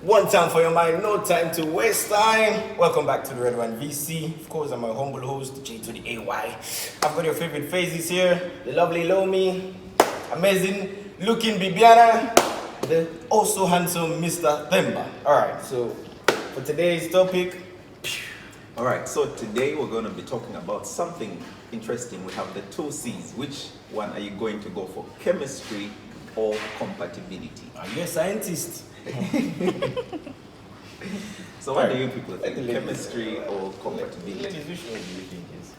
One time for your mind, no time to waste time. Welcome back to the Redwine VC. Of course, I'm a humble host, J to the AY. I've got your favorite faces here. The lovely Lomi, amazing looking Bibiana, the also handsome Mr. Themba. Alright, so for today's topic. Alright, so today we're going to be talking about something interesting. We have the two C's. Which one are you going to go for? Chemistry or compatibility? Are you a scientist? So what do you people think? Chemistry or compatibility? Ladies, which one do you think is?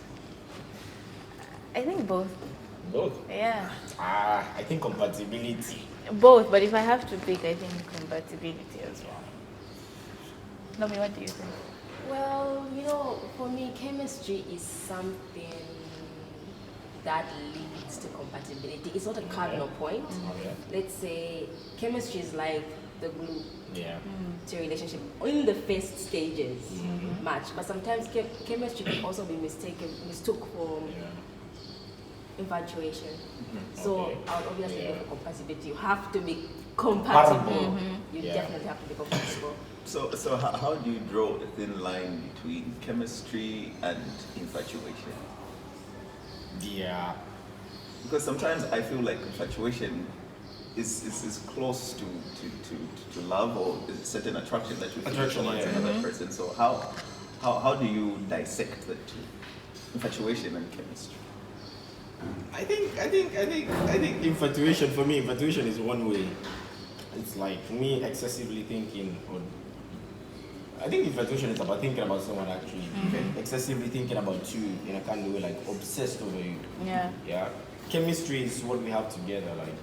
I think both. Both. Yeah. I think compatibility. Both, but if I have to pick, I think compatibility as well. Nomi, what do you think? Well, for me, chemistry is something that leads to compatibility. It's not a cardinal point. Okay. Let's say chemistry is like the glue Yeah. to a relationship in the first stages match. But sometimes chemistry can also be mistook for infatuation. So Okay. I would obviously go for compatibility. You have to be compatible. You Yeah. definitely have to be compatible. So how do you draw a thin line between chemistry and infatuation? Yeah. Because sometimes I feel like infatuation is close to love or a certain attraction that you feel Attraction, towards yeah. another person. So how do you dissect the two? Infatuation and chemistry. I think infatuation, for me, infatuation is one way. It's like me excessively thinking, or I think infatuation is about thinking about someone actually. Excessively thinking about you in a kind of way, like obsessed over you. Yeah. Yeah. Chemistry is what we have together, like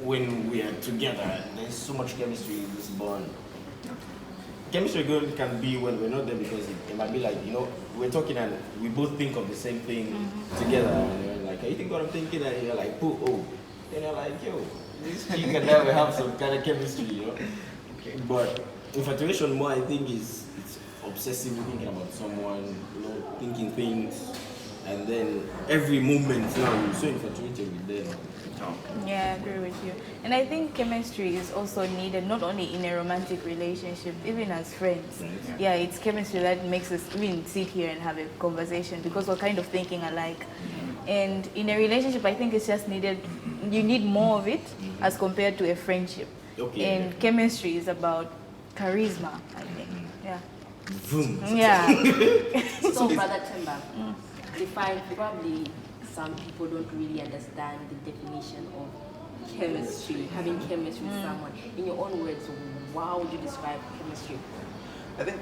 when we are together, there's so much chemistry in this bond. Chemistry good can be when we're not there because it might be like, we're talking and we both think of the same thing together. And you're like, you think what I'm thinking? And you're like, oh. And you're like, yo, this chick and I will have some kind of chemistry, Okay. But infatuation more, I think, it's obsessively thinking about someone, thinking things. And then every moment now you're so infatuated with them. Yeah, I agree with you. And I think chemistry is also needed not only in a romantic relationship, even as friends. Yeah, it's chemistry that makes us even sit here and have a conversation because we're kind of thinking alike. And in a relationship, I think it's just needed, you need more of it as compared to a friendship. Okay. And chemistry is about charisma, I think. Yeah. Boom. Yeah. So, Brother Temba, define, probably some people don't really understand the definition of chemistry, having chemistry with someone. In your own words, how would you describe chemistry? I think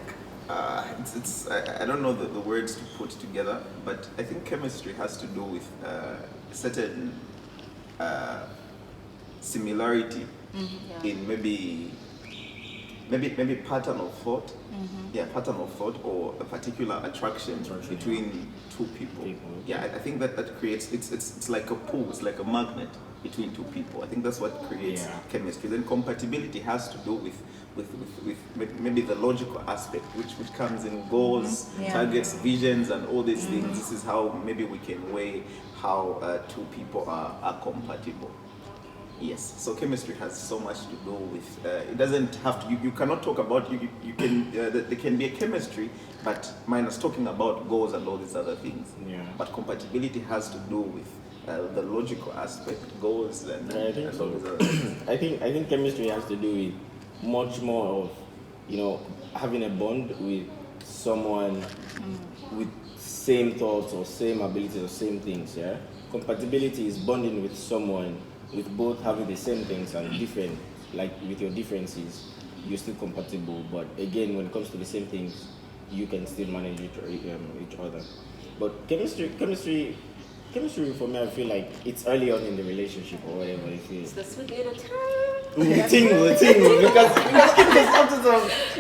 I don't know the words to put together, but I think chemistry has to do with certain similarity in maybe pattern of thought. Pattern of thought or a particular attraction between two people. Yeah, I think that creates it's like a pull, it's like a magnet between two people. I think that's what creates chemistry. Then compatibility has to do with maybe the logical aspect, which comes in goals, targets, visions, and all these things. This is how maybe we can weigh how two people are compatible. Yes, so chemistry has so much to do with. It doesn't have to. You cannot talk about. You can. There can be a chemistry, but minus talking about goals and all these other things. Yeah. But compatibility has to do with the logical aspect, goals, and I think and so. all these other things. I think chemistry has to do with much more of having a bond with someone with same thoughts or same abilities or same things. Yeah. Compatibility is bonding with someone with both having the same things and different, like with your differences, you're still compatible. But again, when it comes to the same things, you can still manage each other. But chemistry for me, I feel like it's early on in the relationship or whatever it It's is. the sweet little Tingle, because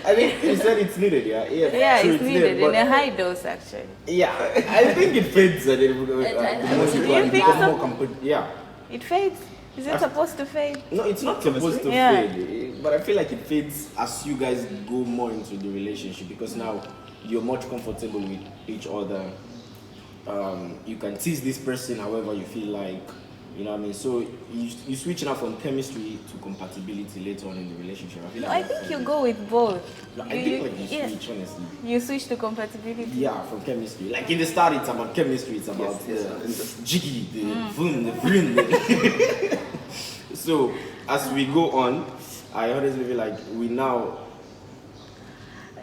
I think you said it's needed, yeah. Yeah, true, it's needed in but a high dose actually. yeah, I think it fades. The more Do you you go, think become so? more yeah. It fades. Is it supposed to fade? No, it's not supposed to Yeah. fade, but I feel like it fades as you guys go more into the relationship because now you're much comfortable with each other. You can tease this person however you feel like. You know what I mean? So you switch now from chemistry to compatibility later on in the relationship. I feel No, like I think you go with both. I think like you switch, honestly. You switch to compatibility. Yeah, from chemistry. Like in the start, it's about chemistry. It's about the jiggy, the vroom, the vroom. So as we go on, I honestly feel like we now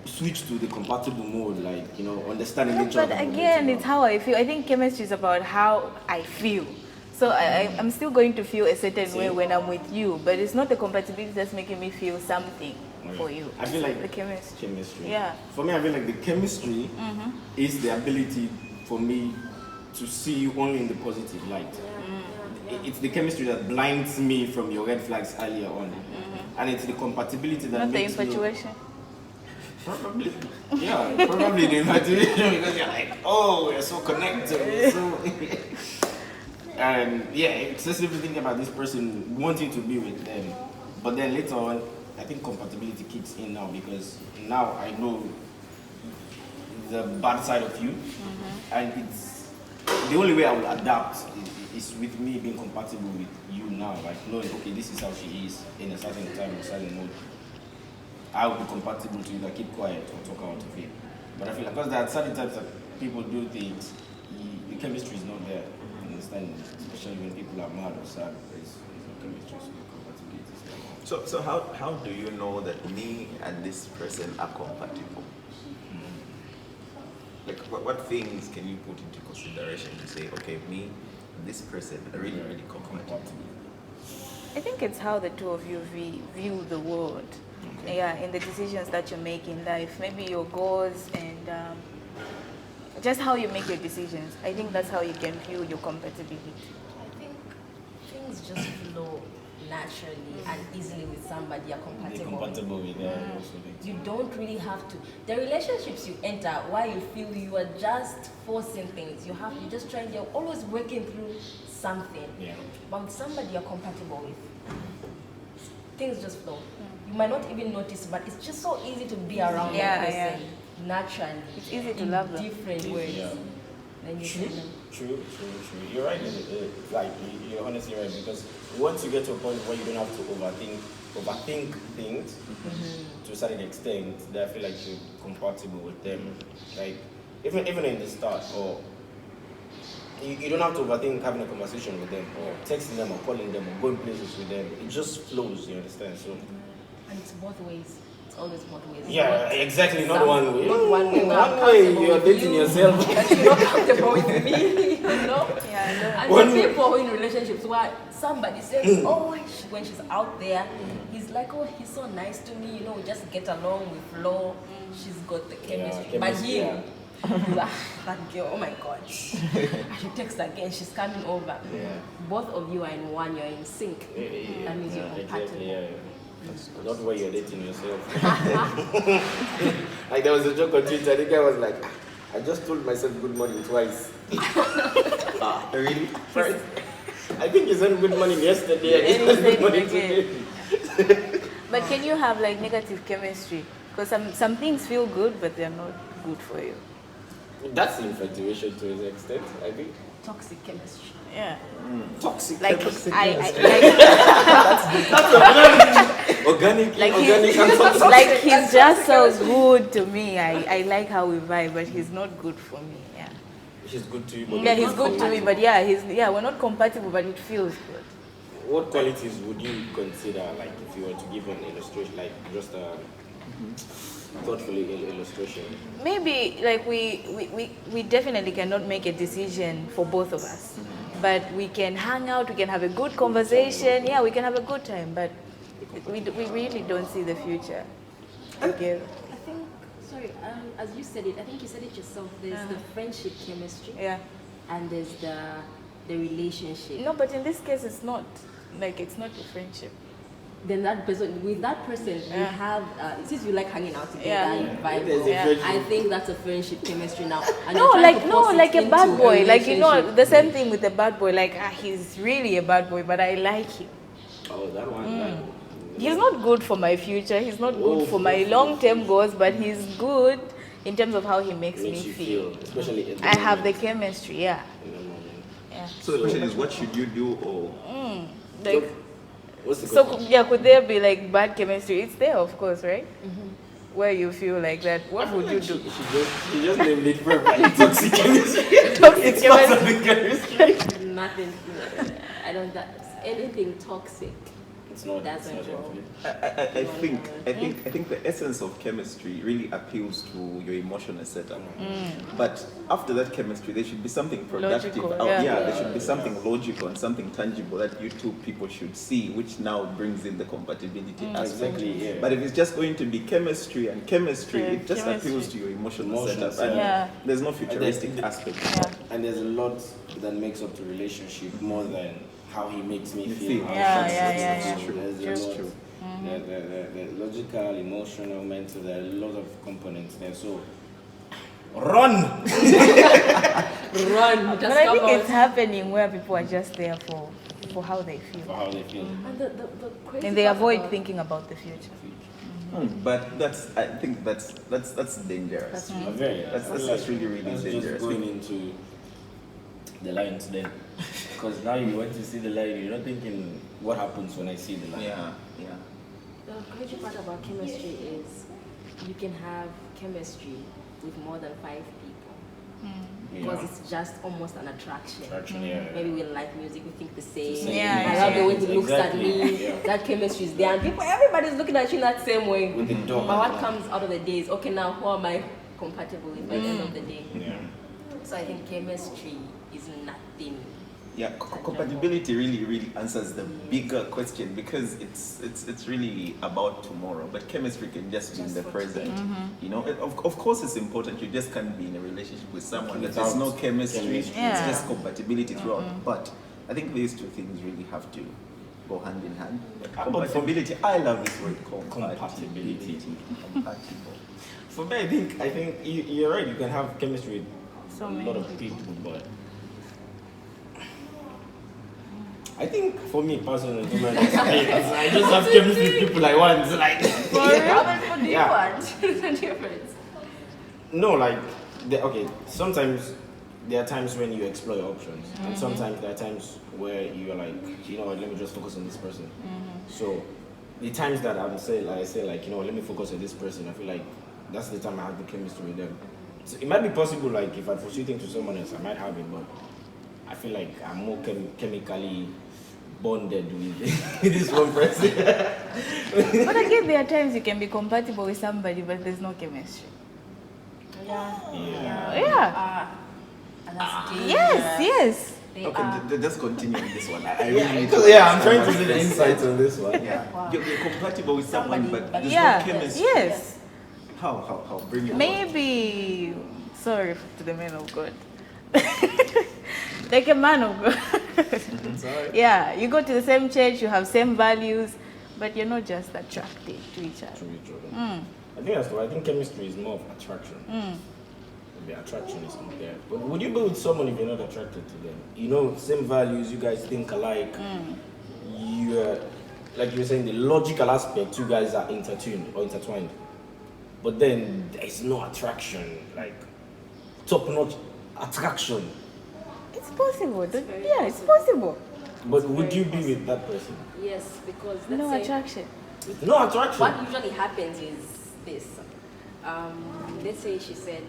switch to the compatible mode, like, you know, understanding each other. But again, it's how I feel. I think chemistry is about how I feel. So I'm still going to feel a certain way when I'm with you, but it's not the compatibility that's making me feel something for you. I feel like the chemistry. Yeah. For me, I feel like the chemistry is the ability for me to see you only in the positive light. It's the chemistry that blinds me from your red flags earlier on. And it's the compatibility that Not makes the infatuation. Probably. Yeah, probably the infatuation because you're like, oh, we're so connected. And yeah, excessively thinking about this person, wanting to be with them. But then later on, I think compatibility kicks in now because now I know the bad side of you. And it's the only way I will adapt is with me being compatible with you now. Like knowing, okay, this is how she is in a certain time or certain mode. I will be compatible to either keep quiet or talk out of it. But I feel like because there are certain times that people do things, the chemistry is not there. Understand? Especially when people are mad or sad, there's no chemistry, so the compatibility is there. So how do you know that me and this person are compatible? Like what things can you put into consideration to say, okay, me and this person are really compatible? I think it's how the two of you view the world. Okay. Yeah, in the decisions that you make in life, maybe your goals and just how you make your decisions. I think that's how you can view your compatibility. I think things just flow naturally and easily with somebody you're compatible with. You don't really have to. The relationships you enter, while you feel you are just forcing things, you're just trying, you're always working through something. Yeah. But with somebody you're compatible with, things just flow. You might not even notice, but it's just so easy to be around that person naturally. It's easy to love them. Different ways. Yeah. True. You're right. You're honestly right, because once you get to a point where you don't have to overthink things to a certain extent, that I feel like you're compatible with them. Like even in the start, or you don't have to overthink having a conversation with them, or texting them, or calling them, or going places with them. It just flows. You understand? So. And it's both ways. It's always both ways. Yeah, exactly. Not one way. Not one way. One way. You're dating yourself. That you're not comfortable with me. You know? Yeah, and the people in relationships where somebody says, oh, when she's out there, he's like, oh, he's so nice to me. You know, we just get along, we flow. She's got the chemistry. But him, that girl, oh my God. I should text her again. She's coming over. Yeah. Both of you are in one. You're in sync. That means you're compatible. Exactly, yeah. Not where you're dating yourself. Like there was a joke on Twitter. The guy was like, I just told myself good morning twice. Really? First, I think he said good morning yesterday. And he said good morning today. But can you have like negative chemistry? Because some things feel good, but they're not good for you. That's infatuation to an extent, I think. Toxic chemistry. Yeah. Toxic like chemistry. That's organic. Like he's just so good to me. I like how we vibe, but he's not good for me. Yeah. He's good to you, but yeah, he's good to me, but we're not compatible, but it feels good. What qualities would you consider, like, if you were to give an illustration, like just a thoughtful illustration? Maybe like we definitely cannot make a decision for both of us, but we can hang out, we can have a good conversation. Yeah, we can have a good time, but we really don't see the future together. I think, sorry, as you said it, I think you said it yourself. There's the friendship chemistry. Yeah. And there's the relationship. No, but in this case, it's not a friendship. Then that person, with that person, you have, since you like hanging out together, you vibe. I think that's a friendship chemistry now. And like a bad boy. Like, you know, the same thing with a bad boy. Like, he's really a bad boy, but I like him. Oh, that one. He's not good for my future. He's not good for my long-term goals, but he's good in terms of how he makes me feel. Especially in the I have the chemistry, yeah. In the moment. Yeah. Yeah. So the question is, what should you do, or Like, What's the so question? yeah, could there be like bad chemistry? It's there, of course, right? Where you feel like that. What would you do? She just named it properly. Toxic chemistry. Toxic It's not chemistry. something chemistry. Nothing. I don't. Anything toxic. It's not. Doesn't it's not go. definitely. I think the essence of chemistry really appeals to your emotional setup. But after that chemistry, there should be something productive. Logical, yeah. There should be something logical and something tangible that you two people should see, which now brings in the compatibility aspect. Exactly, yeah. But if it's just going to be chemistry and chemistry, Yeah, it just chemistry. appeals to your emotional Emotional setup. And Yeah. there's no futuristic aspect. Yeah. And there's a lot that makes up the relationship more than how he makes me You feel. feel. how Yeah, she yeah, makes me yeah, feel. yeah. True. There's a That's lot. true. The logical, emotional, mental, there are a lot of components there. So, run! Run. But I think it's happening where people are just there for how they For feel. how they feel. And the crazy And they part avoid about- thinking about the future. But I think that's dangerous. That's Very. That's really, really that's dangerous. Just going into the lines then. Because now you want to see the line, you're not thinking what happens when I see the line. Yeah. The crazy part about chemistry is you can have chemistry with more than 5 people because it's just almost an attraction. Attraction, yeah. Maybe we like music, we think the same. Same. Yeah, I love the way he looks Exactly, at me. yeah. That chemistry is there, and everybody's looking at you in that same way. With the dog. But what comes out of the day is, okay, now who am I compatible with by the end of the day? Yeah. So I think chemistry is nothing. Yeah, compatibility really answers the bigger question, because it's really about tomorrow. But chemistry can just be in the for present. today. You know, of course it's important. You just can't be in a relationship with someone that there's no Without chemistry. chemistry. Yeah. It's just compatibility throughout. But I think these two things really have to go hand in hand. Compatibility. I love this word, compatibility. Compatible. For me, I think you're right. You can have chemistry with So a many lot of people, but I think for me personally, to my experience, I just have chemistry with people I want. Like, What do you Yeah. want? There's a difference. no, like, okay. Sometimes there are times when you explore your options, and sometimes there are times where you're like, you know what, let me just focus on this person. So the times that I say like, you know, let me focus on this person, I feel like that's the time I have the chemistry with them. So it might be possible, like, if I pursue things to someone else, I might have it, but I feel like I'm more chemically bonded with this one person. But again, there are times you can be compatible with somebody, but there's no chemistry. Yeah. Yeah. And that's dangerous. Yes. They Okay, are. just continue on this one. I really need I'm trying to understand see the what insights on this one. Yeah, Wow. you're compatible with someone, Somebody, but but there's Yeah. no chemistry. Yes. How? Bring it on. Maybe. Sorry to the man of God. Like a man of God. Sorry. Yeah, you go to the same church, you have same values, but you're not just attracted to each other. True. I think that's why I think chemistry is more of attraction. The attraction is not there. But would you be with someone if you're not attracted to them? You know, same values, you guys think alike. You like you were saying, the logical aspect, you guys are intertwined. But then there's no attraction, like top-notch attraction. It's possible. very Yeah, it's possible. But would you be with that person? Yes, because let's No say attraction. No attraction. what usually happens is this. Let's say she said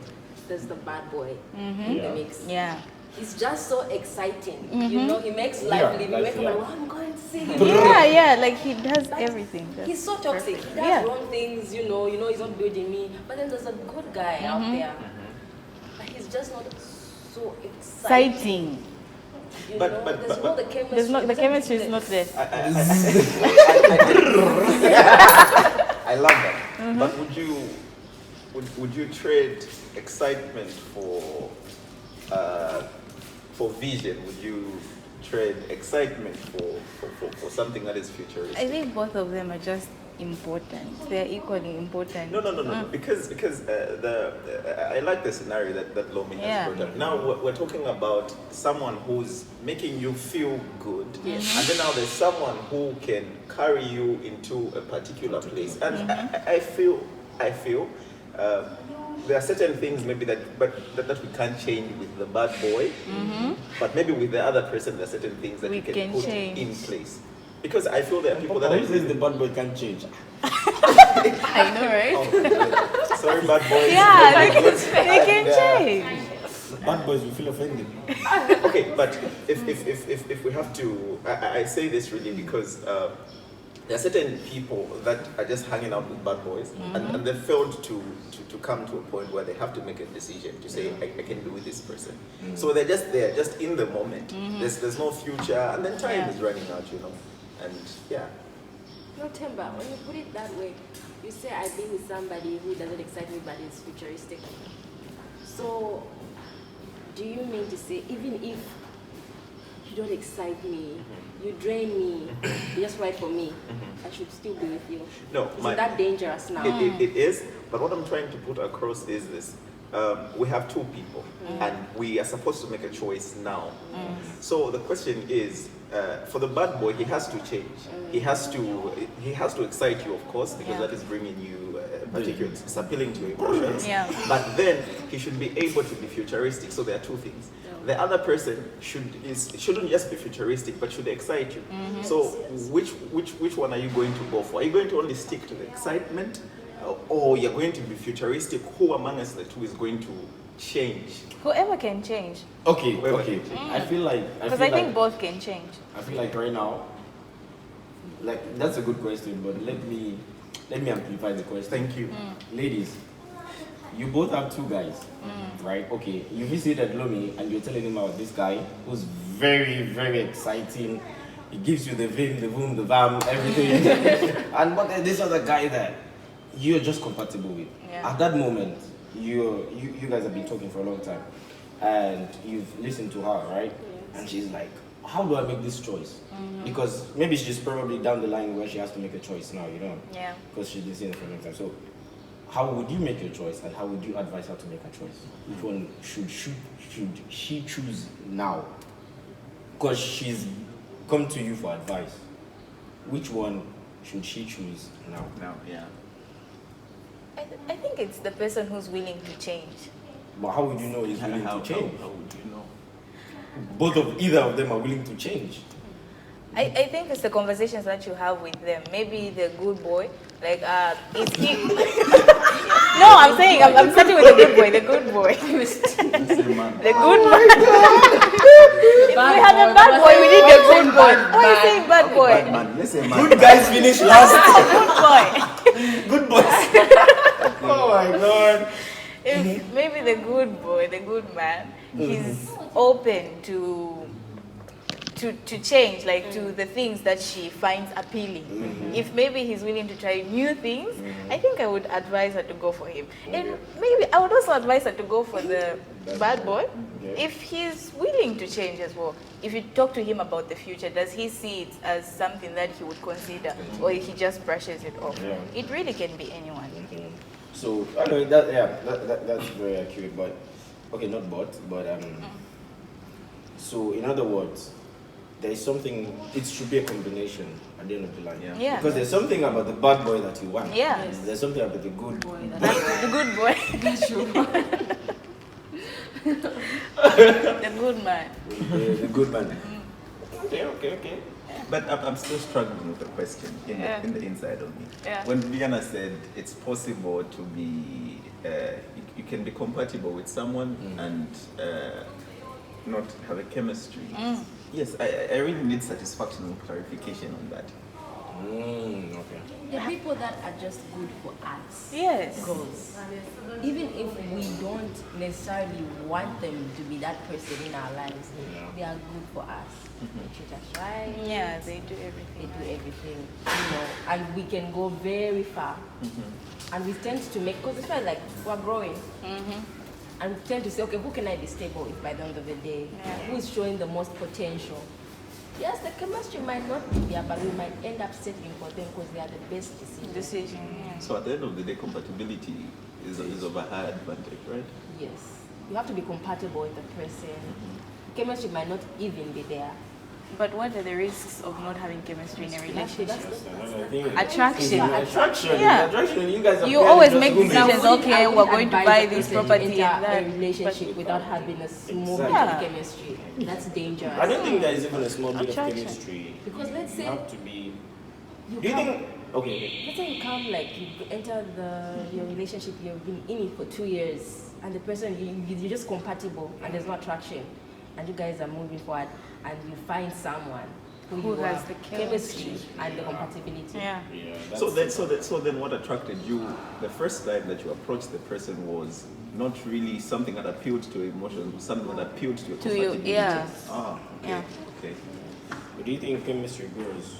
there's the bad boy in the mix. Yeah. He's just so exciting. You know, he makes life Yeah, live. You life, wake up yeah. and well, I'm going to see. Yeah, like he does everything. He's so toxic. He does Yeah. wrong things, you know, he's not building me. But then there's a good guy out there. But he's just not so exciting. Exciting. You But- know, but- there's but- no the chemistry. There's not the chemistry is not there. I love that. But would you trade excitement for vision? Would you trade excitement for something that is futuristic? I think both of them are just important. They're equally important. No. Because I like the scenario that Lomi has Yeah. brought up. Now we're talking about someone who's making you feel good, and then now there's someone who can carry you into a particular place. And I feel there are certain things maybe that we can't change with the bad boy, but maybe with the other person there are certain things that We you can can put change. in place. Because I feel there are people that Who says the bad boy can't change? I know, right? Oh, sorry, bad boys. Yeah, Bad they boys. can Yeah. change. Bad boys will feel offended. Okay, but if we have to, I say this really because there are certain people that are just hanging out with bad boys, and they failed to come to a point where they have to make a decision to say, I can be with this person. So they're just there, just in the moment. There's no future, and then time is running out, and yeah. No, Temba, when you put it that way, you say I've been with somebody who doesn't excite me but is futuristic. So, do you mean to say, even if you don't excite me, you drain me, you're just right for me, I should still be with you? No, Isn't that dangerous now? It is, but what I'm trying to put across is this. We have two people, and we are supposed to make a choice now. So the question is, for the bad boy, he has to change. He has to excite you, of course, because that is bringing you particular. It's appealing to your emotions. Yeah. But then he should be able to be futuristic. So there are two things. The other person shouldn't just be futuristic, but should excite you. So which one are you going to go for? Are you going to only stick to the excitement, or you're going to be futuristic? Who among us the two is going to change? Whoever can change. Okay. Okay. I feel like Because I think both can change. I feel like right now, like that's a good question, but let me amplify the question. Thank you. Ladies, you both have two guys, right? Okay, you visited Lomi and you're telling him about this guy who's very, very exciting. He gives you the vim, the boom, the bam, everything. And but there's this other guy that you're just compatible with. Yeah. At that moment, you guys have been talking for a long time, and you've listened to her, right? And she's like, how do I make this choice? Because maybe she's probably down the line where she has to make a choice now, Yeah. because she's been seeing it for a long time. So how would you make your choice, and how would you advise her to make a choice? Which one should she choose now? Because she's come to you for advice. Which one should she choose now? Now, yeah. I think it's the person who's willing to change. But how would you know he's willing to change? How would you know? Either of them are willing to change. I think it's the conversations that you have with them. Maybe the good boy, like, is he... No, I'm saying, I'm starting with the good boy, the good boy. The good man. If we have a bad boy, we need the good boy. Why are you saying bad boy? Good guys finish last. Good boy. Good boys. Oh my god. If maybe the good boy, the good man, he's open to change, like to the things that she finds appealing. If maybe he's willing to try new things, I think I would advise her to go for him. And maybe I would also advise her to go for the bad boy if he's willing to change as well. If you talk to him about the future, does he see it as something that he would consider, or he just brushes it off? Yeah. It really can be anyone. So I know that's very accurate, but okay, not but so in other words, there is something. It should be a combination at the end of the line. Yeah. Because there's something about the bad boy that you want. Yeah. There's something about the good boy. The good boy. The good man. The good man. Okay. But I'm still struggling with the question in the inside of me. Yeah. When Viviana said it's possible to be, you can be compatible with someone and not have a chemistry. Yes, I really need satisfaction and clarification on that. Okay. The people that are just good for us. Yes. Goals. Even if we don't necessarily want them to be that person in our lives, they are good for us. They treat us right. Yeah, they do everything. They do everything, and we can go very far. And we tend to make, because it's felt like we're growing. And we tend to say, okay, who can I be stable with by the end of the day? Who is showing the most potential? Yes, the chemistry might not be there, but we might end up settling for them because they are the best decision. So at the end of the day, compatibility is of a high advantage, right? Yes. You have to be compatible with the person. Chemistry might not even be there, But what are the risks of not having chemistry in a relationship? Attraction. Attraction. Yeah. Attraction. You guys are You always just make roommates. decisions. Okay, we're going to buy this property and a that. relationship without having a small bit Yeah. of chemistry. That's dangerous. I don't think there is even a small bit of Attraction. chemistry. Because let's You say have to be. you Do you come- think? Okay. Let's say you come, like, you enter your relationship, you've been in it for 2 years, and the person, you're just compatible, and there's no attraction, and you guys are moving forward, and you find someone who Who you has have the chemistry and the compatibility. Yeah. Yeah. So then what attracted you the first time that you approached the person was not really something that appealed to your emotions, something that appealed to your To you, compatibility. yeah. Ah, okay. Yeah. Okay. But do you think chemistry grows?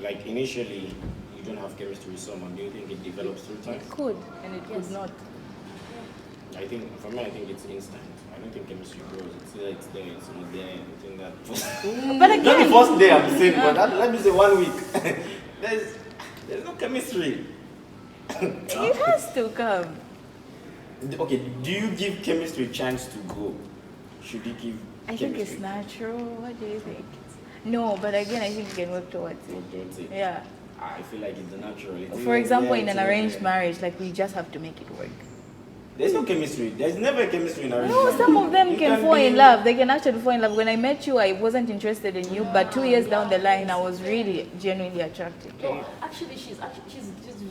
Like initially, you don't have chemistry with someone. Do you think it develops through time? It could, and it Yes. could not. I think for me, I think it's instant. I don't think chemistry grows. It's either it's there, it's not there. I think that But not the again, first day I'm saying, but let me say 1 week. there's no chemistry. it has to come. Okay, do you give chemistry a chance to grow? Should you give? I think it's chemistry? natural. What do you think? No, but again, I think you can work towards Towards it. it. Yeah. I feel like it's natural. It's For in example, there, in it's an arranged there. marriage, like we just have to make it work. There's no chemistry. There's never chemistry in arranged No, marriage. some of them You can fall be- in love. They can actually fall in love. When I met you, I wasn't interested in you, but 2 years down the line, I was really genuinely attracted to you. No, actually, she's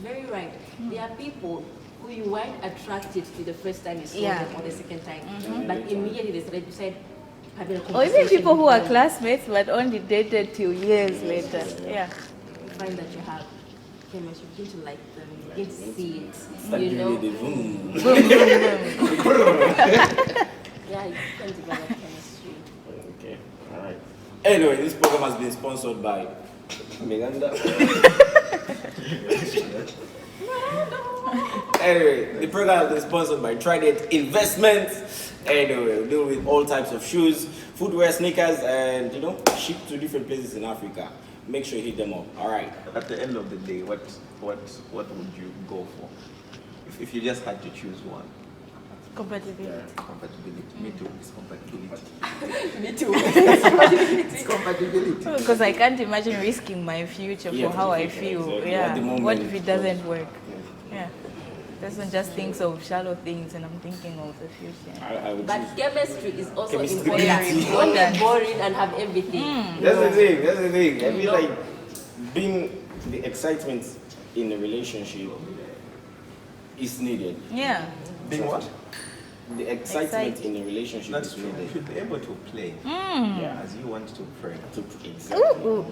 very right. There are people who you weren't attracted to the first time you saw Yeah. them or the second time, but immediately they started having a Or conversation. even people who are with them. classmates but only dated till years later. Yeah. You find that you have chemistry, you begin to like them, you begin to see it, Start you giving know. it the vroom. Yeah, you can develop chemistry. Okay, all right. Anyway, this program has been sponsored by Meganda. Anyway, the program has been sponsored by Trident Investments. Anyway, we deal with all types of shoes, footwear, sneakers, and ship to different places in Africa. Make sure you hit them up. All right. At the end of the day, what would you go for? If you just had to choose one? Compatibility. Compatibility. Me too. It's compatibility. Me too. It's compatibility. Because I can't imagine risking my future Yeah, for how I exactly. feel. At the Yeah. moment, What if it doesn't work? Yeah. Person just thinks of shallow things, and I'm thinking of the future. I would But choose. chemistry is also Chemistry. important. Very You don't important. be boring and have everything. That's the thing. That's the thing. I feel like being the excitement in a relationship is needed. Yeah. Being what? The excitement Exciting. in a relationship That's is true. You needed. should be able to play Yeah. as you want to pray. Exactly. Ooh.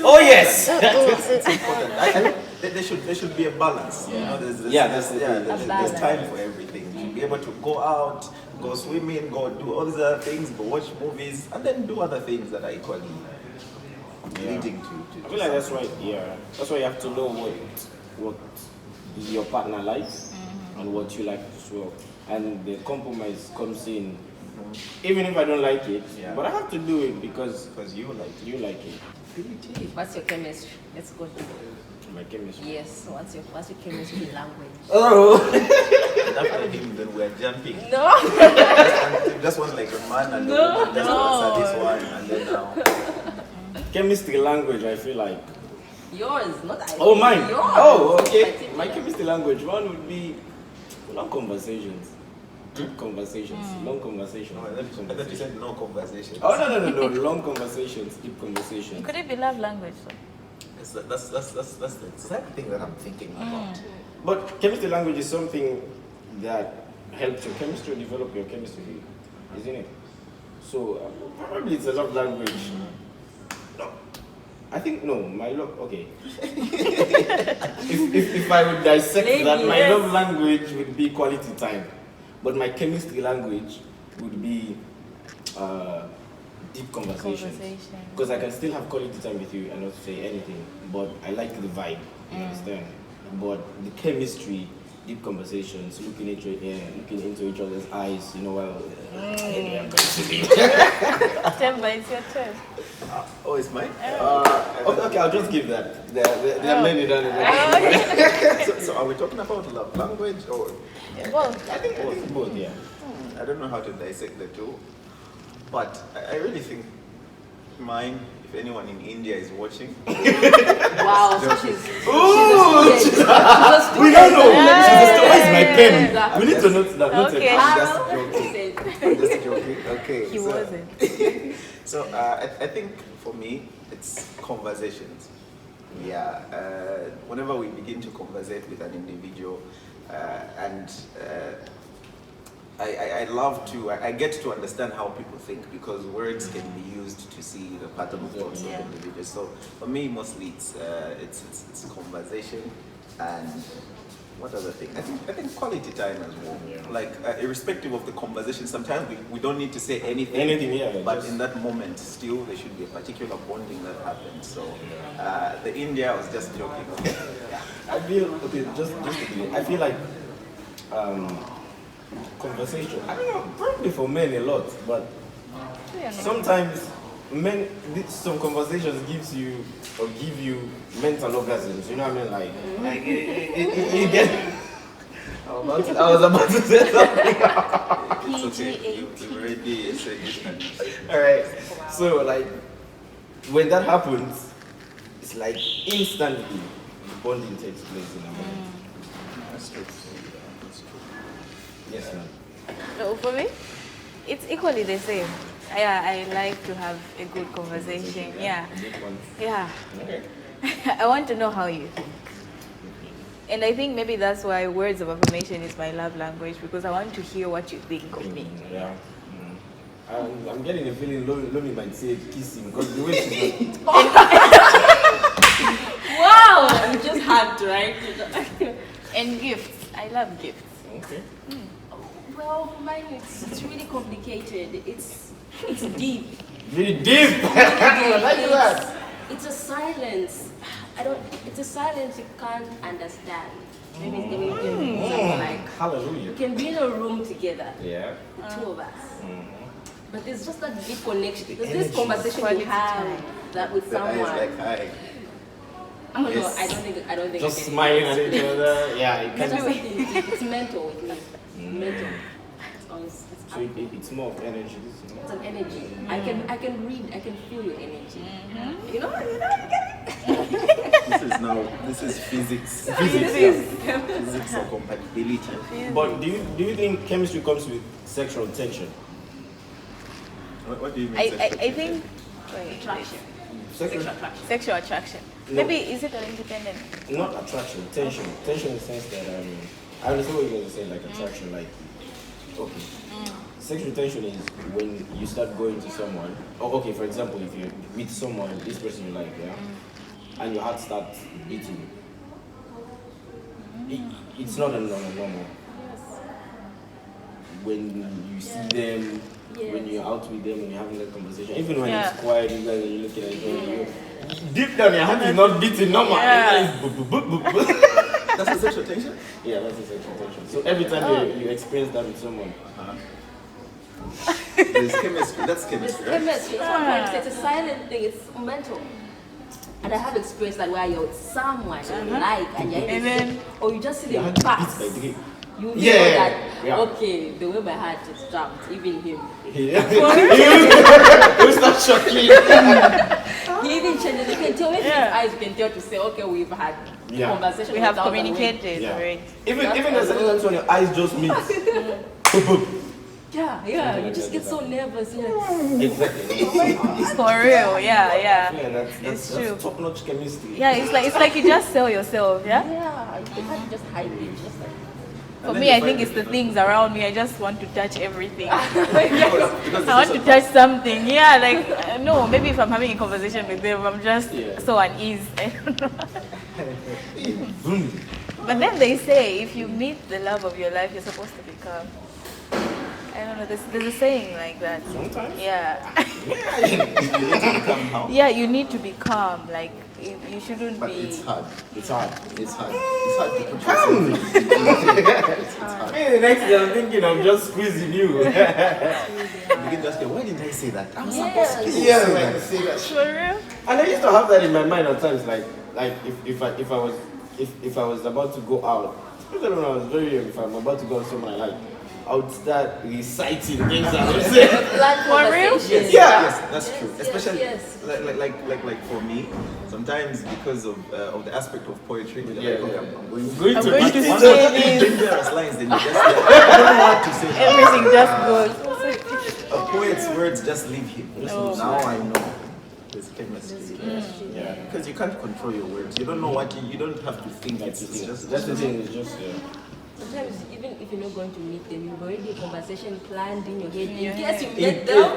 Oh yes. It's important. I mean, there should be a balance. You know, there's balance. time for everything. You should be able to go out, go swimming, go do all these other things, go watch movies, and then do other things that are equally leading to. I feel like that's why. Yeah. That's why you have to know what your partner likes and what you like as well. And the compromise comes in. Even if I don't like it, Yeah. but I have to do it because you like it. you like it. What's your chemistry? Let's go. My chemistry. Yes. What's your chemistry language? Oh. After him, then we're jumping. No. Just one like a man and No, the woman just answer this one and then now. Chemistry language. I feel like. Yours, not I. Oh, mine. Yours. Oh, okay. Particular. My chemistry language. One would be long conversations, deep conversations, long conversations. No, I thought you said no conversation. Oh no! Long conversations, deep conversations. Could it be love language? So? That's the exact thing that I'm thinking about. But chemistry language is something that helps your chemistry develop your chemistry, isn't it? So probably it's a love language. No, I think no. My love. Okay. if I would dissect Maybe, that, my yes. love language would be quality time, but my chemistry language would be deep conversations. Conversation. Because I can still have quality time with you and not say anything, but I like the vibe. You understand? But the chemistry, deep conversations, looking into each other's eyes, while Temba, it's your turn. Oh, it's mine? okay, I'll just give that. They're many done it. So are we talking about love language or? Well, I think both, yeah. I don't know how to dissect the two. But I really think mine, if anyone in India is watching. Wow, so she's Ooh, a student. we don't know. Yeah. Where's my pen? Exactly. We need to note that. Note Okay. it. I'm just joking. I'm just joking. Okay. He wasn't. So I think for me, it's conversations. Yeah. Whenever we begin to conversate with an individual, and I love to, I get to understand how people think, because words can be used to see the pattern of thoughts of individuals. So for me, mostly it's conversation, and what other thing? I think quality time as well. Yeah. Like irrespective of the conversation, sometimes we don't need to say anything. But just in that moment, still there should be a particular bonding that happens. So the India, I was just joking. Okay. Yeah. I feel I feel like conversation. I don't know, probably for men a lot, but sometimes some conversations give you mental orgasms. You know what I mean? Like you get. I was about to say something. It's okay. You already said it. All right. So like when that happens, it's like instantly bonding takes place in a moment. That's true. That's true. Yes, ma'am. So for me, it's equally the same. Yeah, I like to have a good conversation. Yeah. Big one. Yeah. Okay. I want to know how you think. And I think maybe that's why words of affirmation is my love language, because I want to hear what you think of me. Yeah. I'm getting a feeling Lomi might say kissing because the way she's Wow, you just had to, right? And gifts. I love gifts. okay. Well, for mine, it's really complicated. It's deep. Really deep. I like that. It's a silence. It's a silence you can't understand. Maybe you can like, Hallelujah. you can be in a room together, Yeah. the two of us. Mhm. But there's just that deep connection. There's energy. this conversation Quality you have time. that with The eyes someone. like hi. I don't know. Yes. I don't think. Just I can smiling at each other. Yeah, you It's can. just something deep. It's mental with me. Mental. It's So it's more of energy. This, you know? It's an energy. I can read. I can feel your energy. You know. This is physics. Physics or compatibility. But do you think chemistry comes with sexual tension? What do you mean? I think Attraction. Sexual sexual attraction. No. Maybe is it an independent? Not attraction, tension. Tension in the sense that I understand what you guys are saying, like attraction, like okay. Sexual tension is when you start going to someone. Oh, okay. For example, if you meet someone, this person you like, yeah, and your heart starts beating. It's not a normal. When you see them, when you're out with them, when you're having that conversation, even when it's quiet, you guys are looking at each other. Deep down, your heart is not beating normal. Yeah. It's boop, boop, boop, boop, boop. That's a sexual tension? Yeah, that's a sexual tension. So every time you experience that with someone, There's chemistry. That's It's chemistry, right? chemistry. That's what I'm trying to say. It's a silent thing. It's mental. And I have experienced that where you're with someone you like, and you're And then or you just see your them heart pass. beats by three. You know Yeah, that yeah. okay, the way my heart is jumped, even him. Yeah. You start shocking. He even changes. You can tell with his eyes. You can tell to say, okay, we've had conversation. we have without the way. communicated. Yeah. Right? Even there's sometimes when your eyes just meet. Boop, boop. Yeah. You just get so nervous. You're like, Exactly. For real. Yeah. Yeah, that's It's true. top-notch chemistry. Yeah, it's like you just sell yourself. Yeah. yeah, you can't just hide it. Just like. For me, I think it's the things around me. I just want to touch everything. Because I want to touch something. Yeah, like no, maybe if I'm having a conversation with them, I'm just so uneasy. I don't know. Boom. But then they say if you meet the love of your life, you're supposed to be calm. I don't know. There's a saying like that. Sometimes. Yeah. you need to become how? Yeah, you need to be calm. Like you shouldn't But be. it's hard. It's hard. It's hard. It's hard to put yourself in. It's hard. Hey, the next day I'm thinking I'm just squeezing you. You begin to ask, why didn't I say that? I'm supposed to Yeah, say like that. say that. For real? And I used to have that in my mind at times, like if I was about to go out, especially when I was very young, if I'm about to go out with someone I like, I would start reciting things I would say. Like For real? conversations. Yes, that's true. Yes, Especially yes. like for me, sometimes because of the aspect of poetry, you're Yeah, like, okay, yeah. I'm going Going I'm to going to be- Once say you're this. dangerous lines, then you just I don't know what to say. Everything just goes. A poet's words just leave him. Oh. Now I know. There's chemistry. Yeah, because you can't control your words. You don't know what you don't have to think. It's just That's the thing. It's just Sometimes, even if you're not going to meet them, you've already a conversation planned in your head. Yeah. In case you meet them,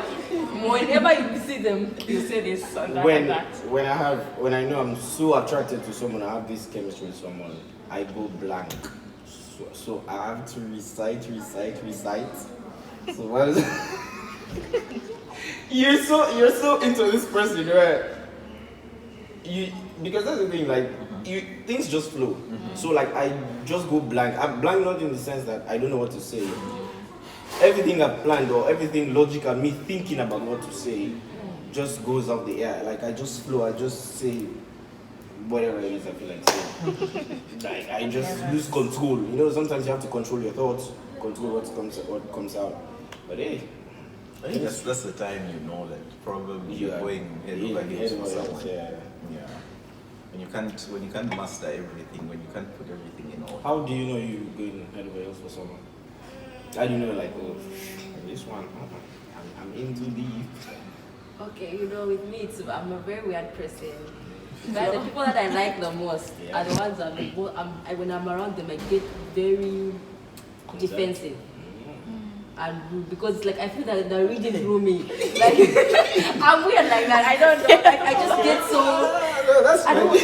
whenever you see them, you say this or that. when that. when I know I'm so attracted to someone, I have this chemistry with someone, I go blank. So I have to recite. So what is you're so into this person, right? Because that's the thing, like things just flow. So like I just go blank. I'm blank not in the sense that I don't know what to say. Everything I've planned or everything logical, me thinking about what to say, just goes off the air. Like I just flow. I just say whatever it is I feel like saying. Like I just lose control. You know, sometimes you have to control your thoughts, control what comes out. But hey. I think that's the time you know that probably you're going head over heels with someone. Yeah. When you can't master everything, when you can't put everything in order. How do you know you're going head over heels for someone? How do you know, like, oh, this one, I'm into deep. Okay, with me, I'm a very weird person. But the people that I like the most are the ones that when I'm around them, I get very defensive. And because like I feel that they're reading through me. Like I'm weird like that. I don't know. Like I just get so. No, that's I don't want.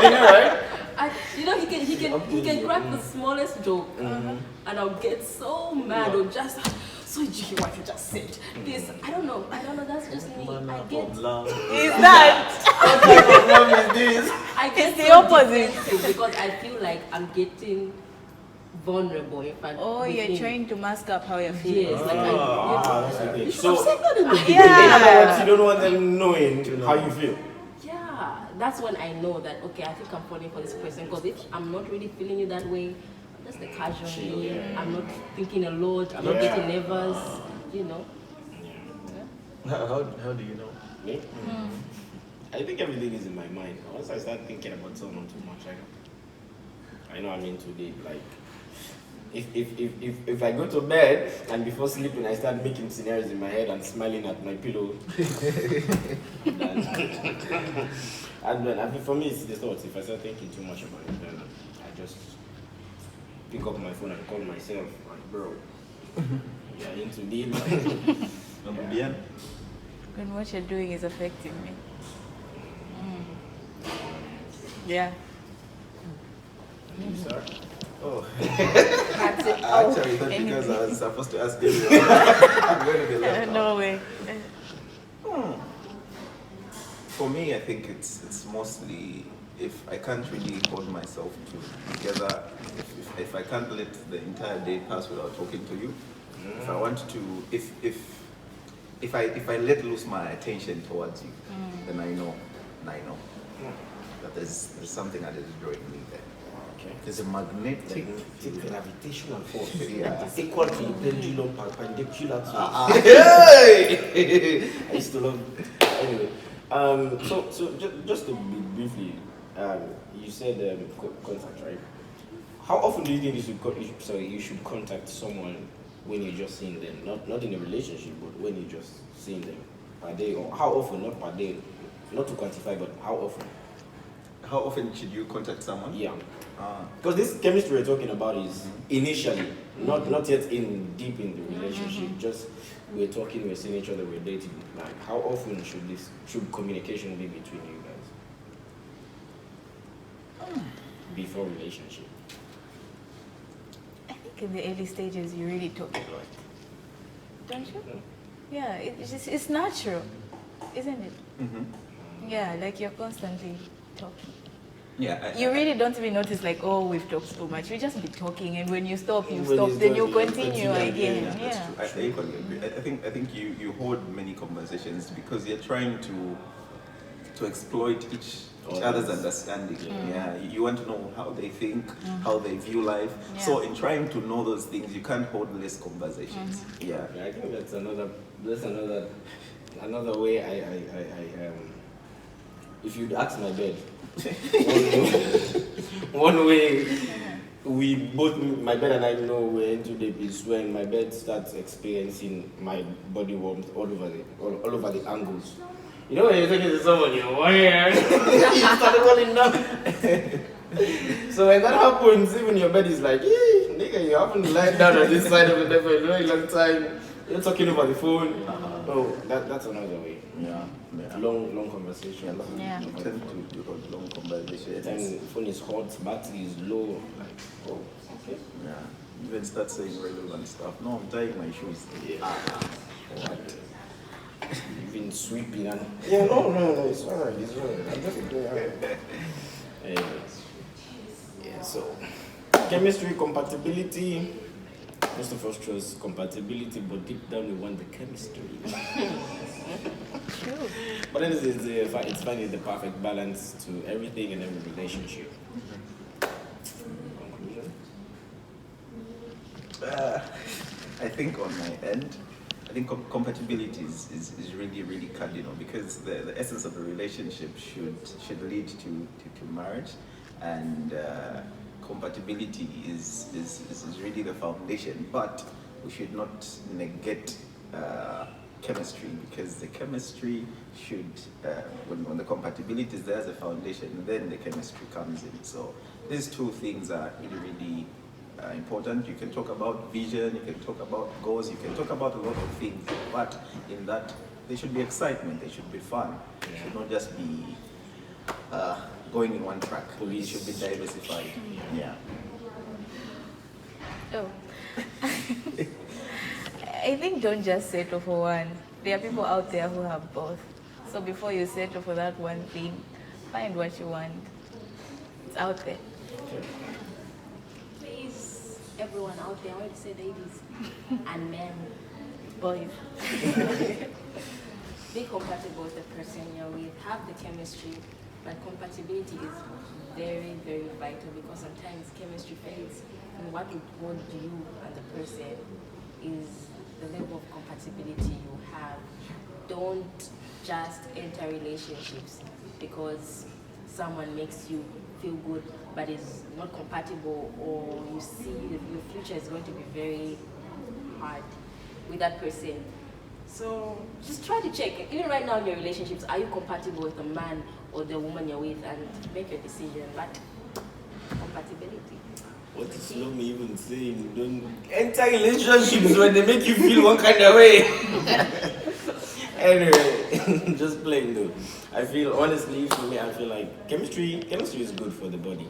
you know, right? He can crack the smallest joke, and I'll get so mad or just. So did you hear what you just said? This I don't know. That's just me. I get. Is that? What is this? I get It's the so opposite. defensive because I feel like I'm getting vulnerable. If I. Oh, you're trying to mask up how you're feeling. Yes, like That's the thing. you So, should have said that. Yeah. you don't want them knowing how you feel. Yeah, that's when I know that okay, I think I'm falling for this person. Because if I'm not really feeling it that way, I'm just like casually. I'm not thinking a lot. I'm not getting nervous. How do you know? Me? I think everything is in my mind. Once I start thinking about someone too much, I know I'm into deep. Like, if I go to bed and before sleeping I start making scenarios in my head and smiling at my pillow, and then I mean, for me it's the thoughts. If I start thinking too much about it, then I just pick up my phone and call myself, like, bro, you're into deep. Yeah. When what you're doing is affecting me. Yeah. You, sir? Oh. That's it. I actually thought because I was supposed to ask you. I'm going to be left out. No way. For me, I think it's mostly if I can't really hold myself together, if I can't let the entire day pass without talking to you, if I want to, if I let loose my attention towards you, then I know that there's something that is drawing me there. Okay. There's a magnetic Gravitational force. Yeah. It's equal to the pendulum perpendicular to. I used to love. Anyway, so just to be briefly, you said contact, right? How often do you think you should contact someone when you're just seeing them? Not in a relationship, but when you're just seeing them per day, or how often? Not per day, not to quantify, but how often? How often should you contact someone? Yeah. Because this chemistry we're talking about is initially, not yet deep in the relationship. Just we're talking, we're seeing each other, we're dating. Like, how often should communication be between you guys before relationship? I think in the early stages you really talk a lot. Don't you? Yeah, it's natural, isn't it? Yeah, like you're constantly talking. Yeah. You really don't even notice like, oh, we've talked so much. We just be talking, and when you stop, you When stop. you Then stop, you you continue continue again. again. Yeah. That's true. I equally agree. I think you hold many conversations because you're trying to exploit each each other's understanding. Yeah, you want to know how they think, how they view life. Yeah. So in trying to know those things, you can't hold less conversations. Yeah. I think that's another way I if you'd ask my bed, one way we both, my bed and I know we're into deep is when my bed starts experiencing my body warmth all over the angles. You know when you're talking to someone, you're wired, you start rolling down. So when that happens, even your bed is like, hey, nigga, you haven't laid down on this side of the bed for a very long time. You're talking over the phone. Oh, that's another way. Yeah. Long conversation. Yeah. You tend to hold long conversations. The time phone is hot, battery is low. Like, oh, okay. Yeah. Even start saying relevant stuff. No, I'm tying my shoes. Yeah. What? Even sweeping and no, it's alright. I'm just doing alright. Anyways, yeah. So chemistry compatibility. Most of us chose compatibility, but deep down we want the chemistry. True. But then it's finding the perfect balance to everything and every relationship. Conclusion? I think on my end, I think compatibility is really, really cardinal, because the essence of a relationship should lead to marriage, and compatibility is really the foundation. But we should not negate chemistry, because the chemistry should, when the compatibility is there as a foundation, then the chemistry comes in. So these two things are really, really important. You can talk about vision, you can talk about goals, you can talk about a lot of things, but in that there should be excitement, there should be fun. It should not just be going in one track. It should be diversified. Yeah. Oh. I think don't just settle for one. There are people out there who have both. So before you settle for that one thing, find what you want. It's out there. Please, everyone out there, I want to say ladies and men, Boys. be compatible with the person you're with. Have the chemistry, but compatibility is very, very vital, because sometimes chemistry fades, and what would hold you and the person is the level of compatibility you have. Don't just enter relationships because someone makes you feel good but is not compatible, or you see your future is going to be very hard with that person. So just try to check, even right now in your relationships, are you compatible with the man or the woman you're with, and make your decision. But compatibility. What is Slomi even saying? Don't enter relationships when they make you feel one kind of way. Anyway, just playing though. I feel, honestly, for me, I feel like chemistry is good for the body.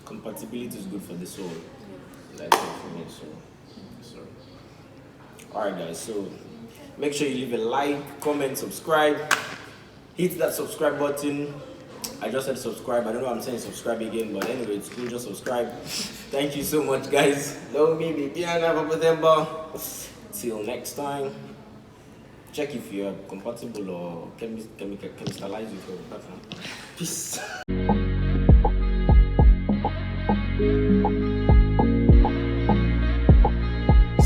Compatibility is good for the soul. That's it for me. So. Alright guys, so make sure you leave a like, comment, subscribe. Hit that subscribe button. I just said subscribe. I don't know why I'm saying subscribe again, but anyway, it's cool. Just subscribe. Thank you so much, guys. Love me, baby. Till next time. Check if you're compatible or chemistalize with your partner. Peace.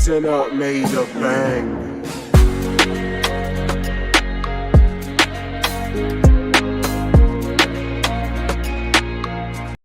Send up, made a bang.